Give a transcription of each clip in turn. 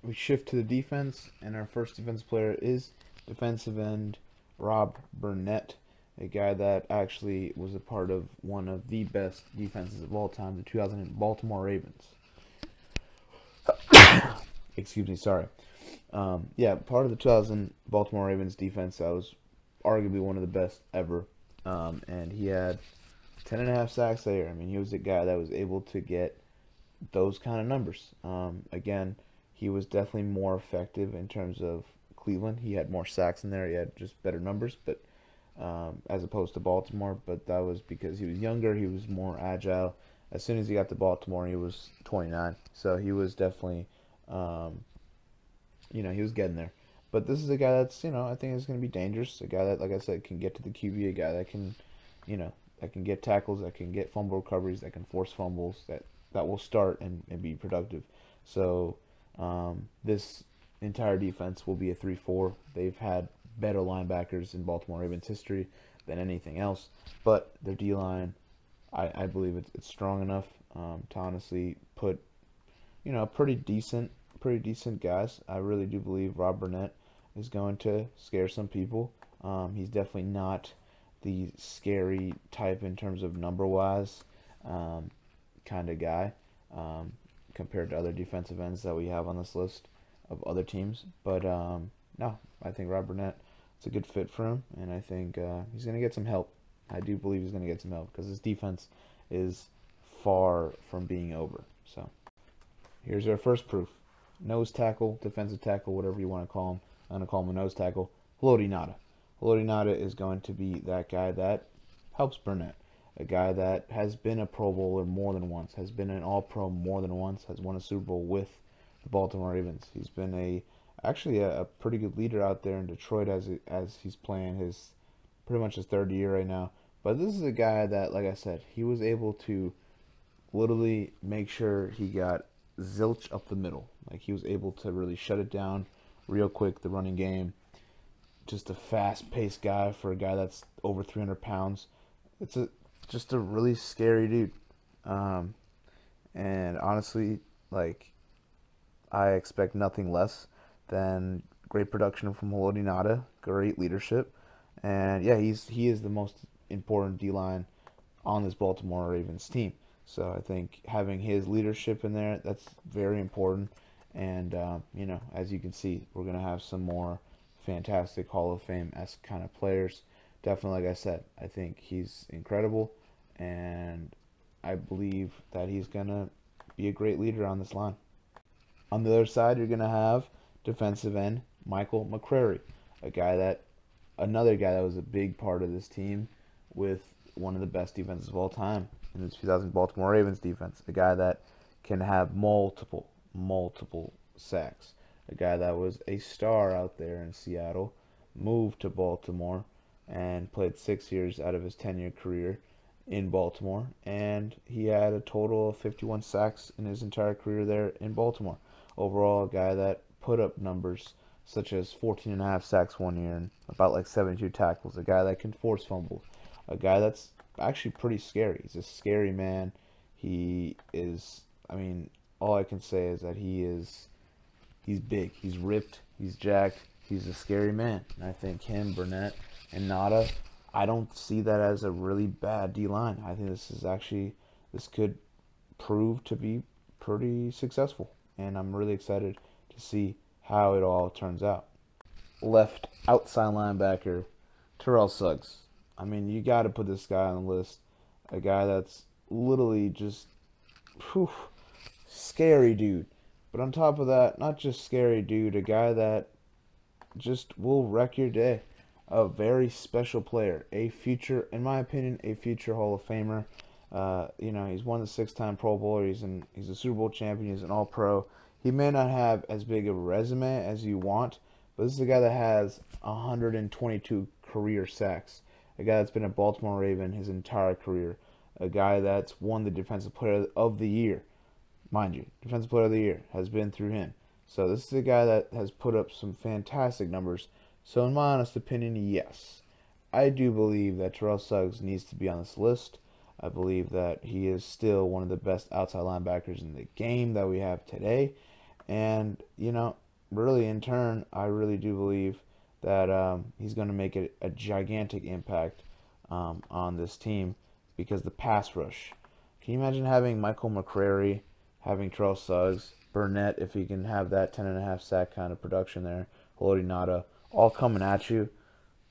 we shift to the defense, and our first defensive player is defensive end Rob Burnett, a guy that actually was a part of one of the best defenses of all time, the 2000 Baltimore Ravens. Excuse me, sorry. Yeah, part of the 2000 Baltimore Ravens defense that was arguably one of the best ever. And he had 10 and a half sacks a year. I mean, he was a guy that was able to get those kind of numbers. Again, he was definitely more effective in terms of Cleveland. He had more sacks in there. He had just better numbers, but as opposed to Baltimore. But that was because he was younger. He was more agile. As soon as he got to Baltimore, he was 29. So he was definitely, um, he was getting there. But this is a guy that's, I think is going to be dangerous. A guy that, like I said, can get to the QB. A guy that can, that can get tackles, that can get fumble recoveries, that can force fumbles, that will start and be productive. So this entire defense will be a 3-4. They've had better linebackers in Baltimore Ravens history than anything else, but their D line, I believe it's strong enough to honestly put pretty decent guys. I really do believe Rob Burnett is going to scare some people. He's definitely not the scary type in terms of number wise kind of guy compared to other defensive ends that we have on this list of other teams. But no, I think Rob Burnett is a good fit for him, and I think he's going to get some help. I do believe he's going to get some help because his defense is far from being over. So here's our first proof. Nose tackle, defensive tackle, whatever you want to call him. I'm going to call him a nose tackle. Haloti Ngata. Haloti Ngata is going to be that guy that helps Burnett. A guy that has been a Pro Bowler more than once, has been an All-Pro more than once, has won a Super Bowl with the Baltimore Ravens. He's been actually a pretty good leader out there in Detroit as he's playing his pretty much his third year right now. But this is a guy that, like I said, he was able to literally make sure he got zilch up the middle. Like he was able to really shut it down real quick, the running game. Just a fast-paced guy for a guy that's over 300 pounds. It's just a really scary dude. And honestly, like I expect nothing less than great production from Haloti Ngata, great leadership, and yeah, he is the most important D line on this Baltimore Ravens team. So I think having his leadership in there, that's very important. And as you can see, we're gonna have some more fantastic Hall of Fame-esque kind of players. Definitely, like I said, I think he's incredible, and I believe that he's gonna be a great leader on this line. On the other side, you're gonna have defensive end Michael McCrary, a guy that another guy that was a big part of this team with one of the best defenses of all time in the 2000 Baltimore Ravens defense. A guy that can have multiple sacks. A guy that was a star out there in Seattle, moved to Baltimore, and played 6 years out of his 10-year career in Baltimore. And he had a total of 51 sacks in his entire career there in Baltimore. Overall, a guy that put up numbers such as 14 and a half sacks one year and about like 72 tackles. A guy that can force fumbles. A guy that's actually pretty scary. He's a scary man. He is, I mean, all I can say is that he's big. He's ripped. He's jacked. He's a scary man. And I think him, Burnett, and Ngata, I don't see that as a really bad D line. I think this could prove to be pretty successful. And I'm really excited to see how it all turns out. Left outside linebacker, Terrell Suggs. I mean, you got to put this guy on the list. A guy that's literally just, whew, scary dude. But on top of that, not just scary dude, a guy that just will wreck your day. A very special player, a future, in my opinion, a future Hall of Famer. He's won the six-time Pro Bowler. He's a Super Bowl champion. He's an All-Pro. He may not have as big of a resume as you want, but this is a guy that has 122 career sacks. A guy that's been a Baltimore Raven his entire career. A guy that's won the Defensive Player of the Year. Mind you, Defensive Player of the Year has been through him. So this is a guy that has put up some fantastic numbers. So in my honest opinion, yes, I do believe that Terrell Suggs needs to be on this list. I believe that he is still one of the best outside linebackers in the game that we have today. And, really in turn, I really do believe that he's going to make a gigantic impact on this team because the pass rush. Can you imagine having Michael McCrary, having Terrell Suggs, Burnett, if he can have that 10.5 sack kind of production there, Haloti Ngata, all coming at you?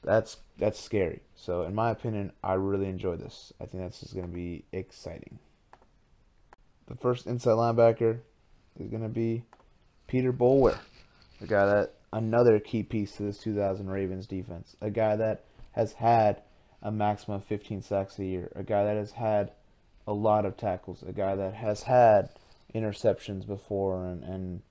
That's scary. So in my opinion, I really enjoy this. I think that's just going to be exciting. The first inside linebacker is going to be Peter Boulware, a guy that another key piece to this 2000 Ravens defense, a guy that has had a maximum of 15 sacks a year, a guy that has had a lot of tackles, a guy that has had interceptions before and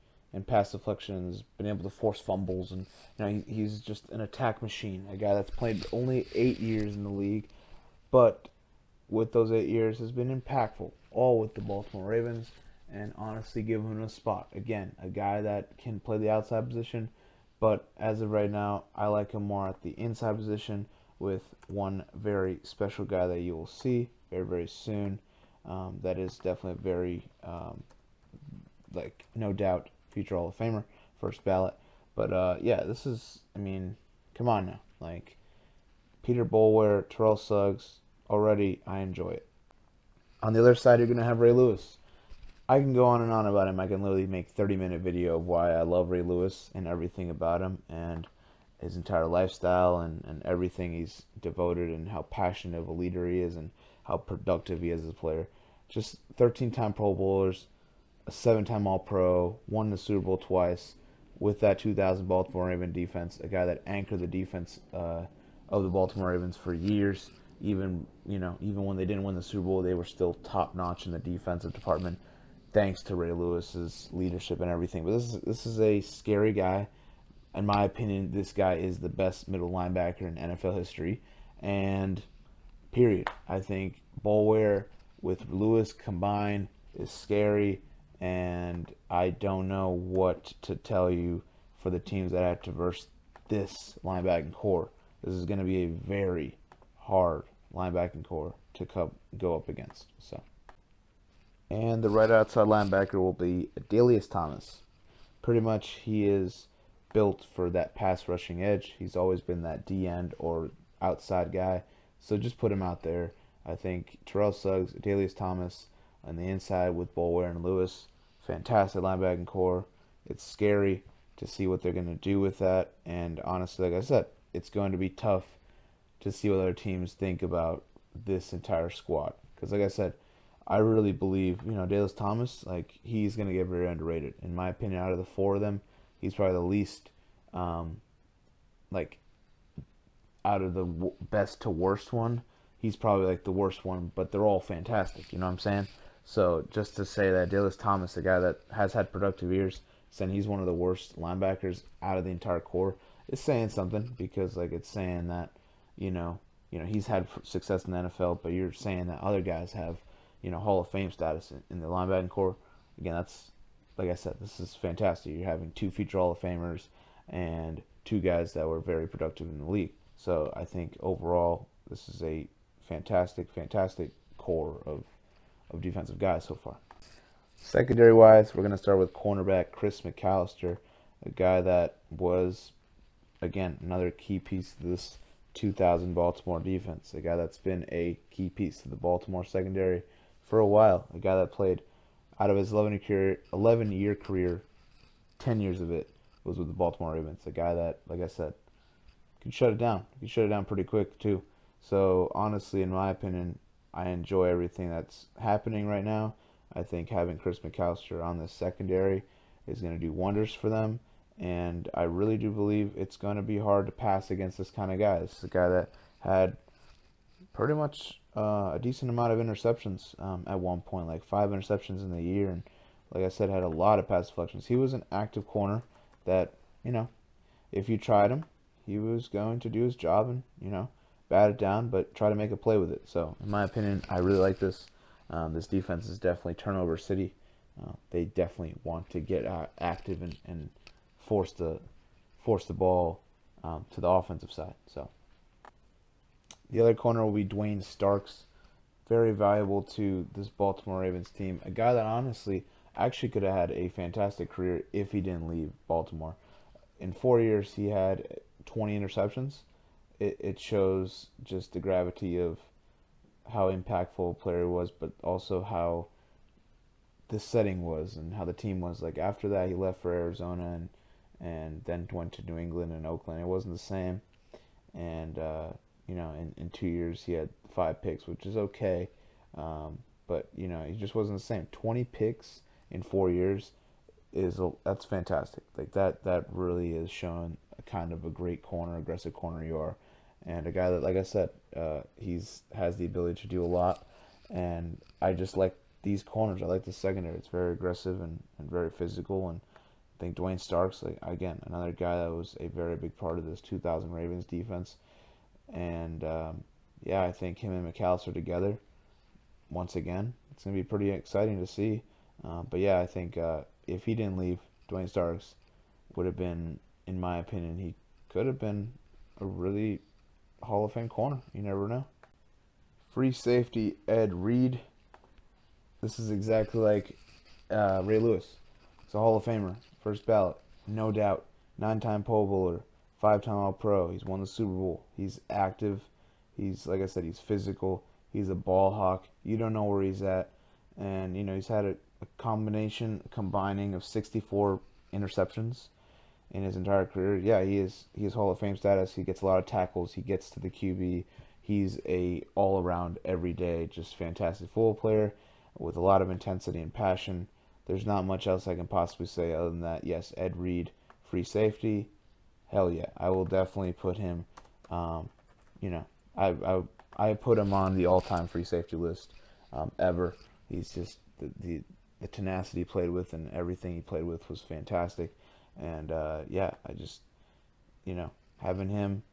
pass deflections, been able to force fumbles, and he's just an attack machine. A guy that's played only 8 years in the league, but with those 8 years has been impactful, all with the Baltimore Ravens, and honestly give him a spot. Again, a guy that can play the outside position, but as of right now, I like him more at the inside position with one very special guy that you will see very, very soon. That is definitely a very, no doubt, future Hall of Famer, first ballot. But yeah, this is, come on now. Peter Boulware, Terrell Suggs, already I enjoy it. On the other side, you're going to have Ray Lewis. I can go on and on about him. I can literally make 30-minute video of why I love Ray Lewis and everything about him and his entire lifestyle and everything he's devoted and how passionate of a leader he is and how productive he is as a player. Just 13-time Pro Bowlers, a 7-time All-Pro, won the Super Bowl twice with that 2000 Baltimore Ravens defense, a guy that anchored the defense of the Baltimore Ravens for years. Even when they didn't win the Super Bowl, they were still top-notch in the defensive department, thanks to Ray Lewis's leadership and everything. But this is a scary guy. In my opinion, this guy is the best middle linebacker in NFL history, and period. I think Boulware with Lewis combined is scary, and I don't know what to tell you for the teams that have to verse this linebacking core. This is going to be a very hard linebacking core to go up against. And the right outside linebacker will be Edie Thomas. Pretty much he is built for that pass rushing edge. He's always been that D end or outside guy. So just put him out there. I think Terrell Suggs, Edie Thomas on the inside with Boulware and Lewis. Fantastic linebacking core. It's scary to see what they're going to do with that. And honestly, like I said, it's going to be tough to see what other teams think about this entire squad. Because like I said, I really believe, Edie Thomas, he's going to get very underrated. In my opinion, out of the four of them, he's probably the least, out of the best to worst one, he's probably the worst one, but they're all fantastic, you know what I'm saying? So just to say that Edie Thomas, the guy that has had productive years, saying he's one of the worst linebackers out of the entire core, is saying something, because it's saying that, he's had success in the NFL, but you're saying that other guys have, Hall of Fame status in the linebacking core. Again, that's, like I said, this is fantastic. You're having two future Hall of Famers and two guys that were very productive in the league. So I think overall, this is a fantastic, fantastic core of defensive guys so far. Secondary-wise, we're going to start with cornerback Chris McAllister, a guy that was, again, another key piece to this 2000 Baltimore defense, a guy that's been a key piece to the Baltimore secondary for a while, a guy that played out of his 11-year career, 10 years of it was with the Baltimore Ravens, a guy that, like I said, could shut it down. He could shut it down pretty quick, too. So, honestly, in my opinion, I enjoy everything that's happening right now. I think having Chris McAllister on this secondary is going to do wonders for them. And I really do believe it's going to be hard to pass against this kind of guy. This is a guy that had pretty much a decent amount of interceptions at one point, 5 interceptions in the year. And like I said, had a lot of pass deflections. He was an active corner that, if you tried him, he was going to do his job and, bat it down, but try to make a play with it. So, in my opinion, I really like this. This defense is definitely turnover city. They definitely want to get active and force the ball to the offensive side. So the other corner will be Duane Starks, very valuable to this Baltimore Ravens team. A guy that honestly, actually could have had a fantastic career if he didn't leave Baltimore. In 4 years, he had 20 interceptions. It shows just the gravity of how impactful a player he was, but also how the setting was and how the team was. Like after that, he left for Arizona and then went to New England and Oakland. It wasn't the same. And in 2 years, he had 5 picks, which is okay. But he just wasn't the same. 20 picks in 4 years that's fantastic. Like that really is showing a kind of a great corner, aggressive corner you are, and a guy that, like I said, he's has the ability to do a lot. And I just like these corners. I like the secondary. It's very aggressive and very physical. And I think Duane Starks, like again, another guy that was a very big part of this 2000 Ravens defense. And yeah, I think him and McAllister together once again, it's gonna be pretty exciting to see. But yeah, I think if he didn't leave, Duane Starks would have been, in my opinion, he could have been a really Hall of Fame corner. You never know. Free safety Edie Reid. This is exactly like Ray Lewis. He's a Hall of Famer, first ballot, no doubt. 9-time Pro Bowler, 5-time All-Pro. He's won the Super Bowl. He's active. He's, like I said, he's physical. He's a ball hawk. You don't know where he's at. And, he's had a combining of 64 interceptions in his entire career. Yeah, he is Hall of Fame status. He gets a lot of tackles. He gets to the QB. He's a all-around, everyday, just fantastic football player with a lot of intensity and passion. There's not much else I can possibly say other than that. Yes, Edie Reid, free safety. Hell yeah, I will definitely put him. I put him on the all-time free safety list ever. He's just the tenacity he played with and everything he played with was fantastic. And yeah, I just having him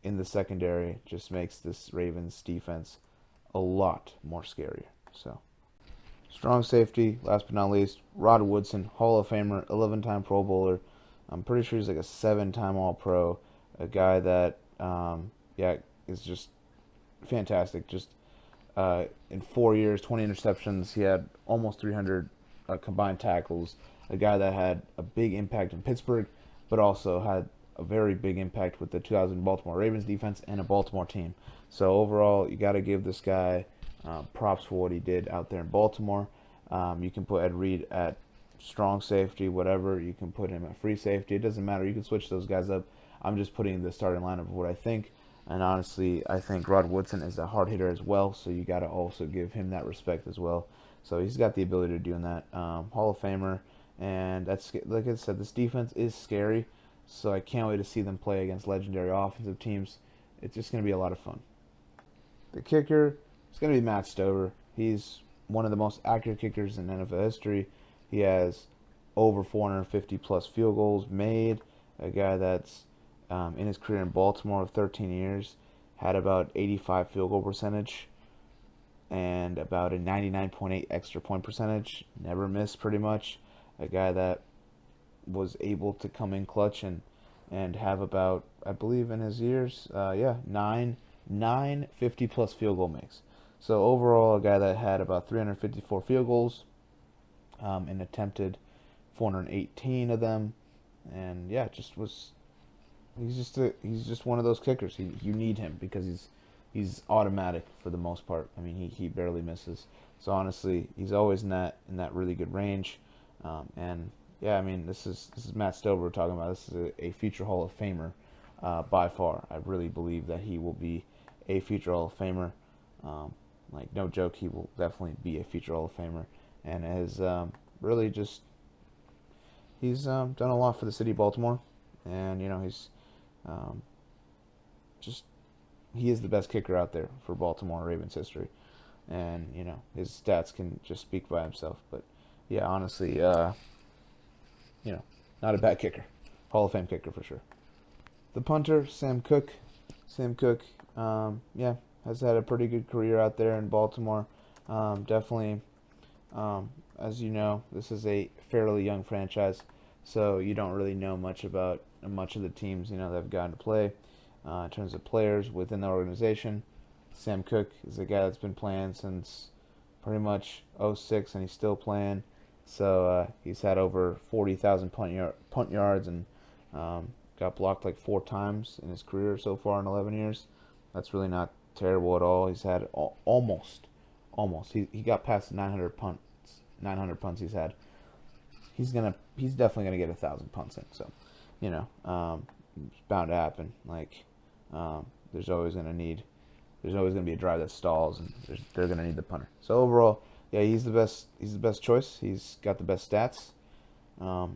in the secondary just makes this Ravens defense a lot more scarier. So strong safety, last but not least, Rod Woodson, Hall of Famer, 11-time Pro Bowler. I'm pretty sure he's like a 7-time All-Pro. A guy that is just fantastic. Just in 4 years, 20 interceptions. He had almost 300 combined tackles. A guy that had a big impact in Pittsburgh, but also had a very big impact with the 2000 Baltimore Ravens defense and a Baltimore team. So overall, you got to give this guy props for what he did out there in Baltimore. You can put Edie Reid at strong safety, whatever. You can put him at free safety. It doesn't matter. You can switch those guys up. I'm just putting the starting lineup of what I think. And honestly, I think Rod Woodson is a hard hitter as well, so you got to also give him that respect as well. So he's got the ability to do that. Hall of Famer, and that's, like I said, this defense is scary. So I can't wait to see them play against legendary offensive teams. It's just going to be a lot of fun. The kicker is going to be Matt Stover. He's one of the most accurate kickers in NFL history. He has over 450 plus field goals made. A guy that's in his career in Baltimore of 13 years had about 85 field goal percentage and about a 99.8 extra point percentage. Never missed pretty much. A guy that was able to come in clutch and have about, I believe in his years, nine 50 plus field goal makes. So overall, a guy that had about 354 field goals and attempted 418 of them, and yeah, he's just one of those kickers. You need him because he's automatic for the most part. I mean, he barely misses. So honestly, he's always in that really good range, and yeah, I mean, this is Matt Stover we're talking about. This is a future Hall of Famer by far. I really believe that he will be a future Hall of Famer. Like, no joke, he will definitely be a future Hall of Famer, and has really he's done a lot for the city of Baltimore, and he's he is the best kicker out there for Baltimore Ravens history, and his stats can just speak by himself. But yeah, honestly, not a bad kicker, Hall of Fame kicker for sure. The punter, Sam Cooke. Sam Cooke, has had a pretty good career out there in Baltimore. Definitely, as you know, this is a fairly young franchise, so you don't really know much about much of the teams that have gotten to play in terms of players within the organization. Sam Cooke is a guy that's been playing since pretty much '06, and he's still playing. So he's had over 40,000 punt yards and got blocked like 4 times in his career so far in 11 years. That's really not terrible at all. He's had almost. He got past 900 punts. 900 punts he's had. He's definitely gonna get 1,000 punts in. So, it's bound to happen. Like, there's always gonna be a drive that stalls, and they're gonna need the punter. So overall, yeah, he's the best. He's the best choice. He's got the best stats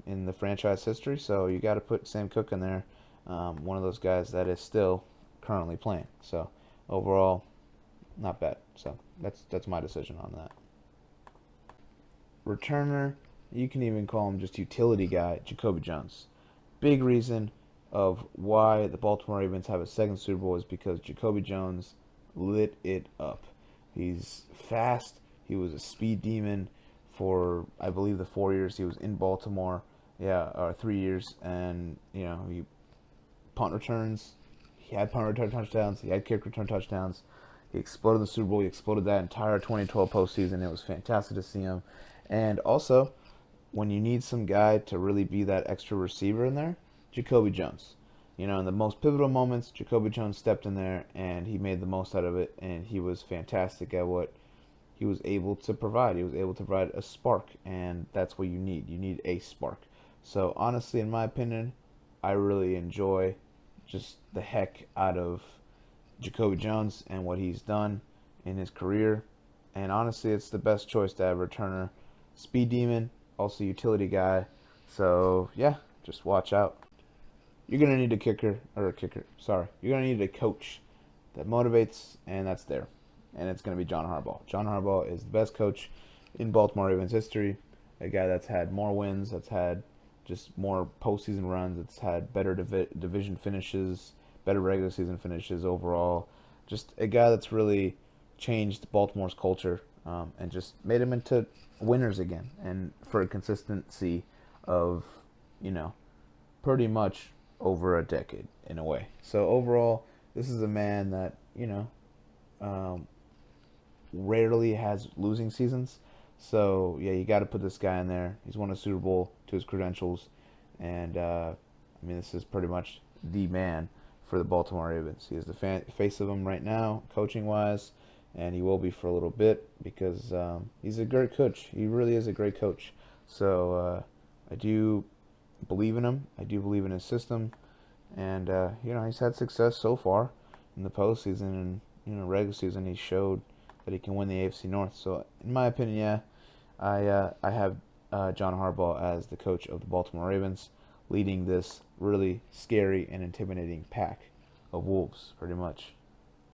in the franchise history. So you got to put Sam Cooke in there, one of those guys that is still currently playing. So overall, not bad. So that's my decision on that. Returner, you can even call him just utility guy, Jacoby Jones. Big reason of why the Baltimore Ravens have a second Super Bowl is because Jacoby Jones lit it up. He's fast. He was a speed demon for, I believe, the 4 years he was in Baltimore. Yeah, or 3 years. And, he punt returns. He had punt return touchdowns. He had kick return touchdowns. He exploded the Super Bowl. He exploded that entire 2012 postseason. It was fantastic to see him. And also, when you need some guy to really be that extra receiver in there, Jacoby Jones. In the most pivotal moments, Jacoby Jones stepped in there and he made the most out of it, and he was fantastic at what he was able to provide. He was able to provide a spark, and that's what you need. You need a spark. So honestly, in my opinion, I really enjoy just the heck out of Jacoby Jones and what he's done in his career. And honestly, it's the best choice to have a returner. Speed demon, also utility guy. So yeah, just watch out. You're going to need You're going to need a coach that motivates, and that's there. And it's going to be John Harbaugh. John Harbaugh is the best coach in Baltimore Ravens history. A guy that's had more wins, that's had just more postseason runs, that's had better division finishes, better regular season finishes overall. Just a guy that's really changed Baltimore's culture and just made them into winners again. And for a consistency of, pretty much over a decade in a way. So overall, this is a man that rarely has losing seasons. So yeah, you got to put this guy in there. He's won a Super Bowl to his credentials, and this is pretty much the man for the Baltimore Ravens. He is the face of them right now, coaching wise, and he will be for a little bit because he's a great coach. He really is a great coach. So I do believe in him. I do believe in his system, and he's had success so far in the postseason, and regular season he showed that he can win the AFC North. So in my opinion, yeah, I have John Harbaugh as the coach of the Baltimore Ravens, leading this really scary and intimidating pack of wolves, pretty much.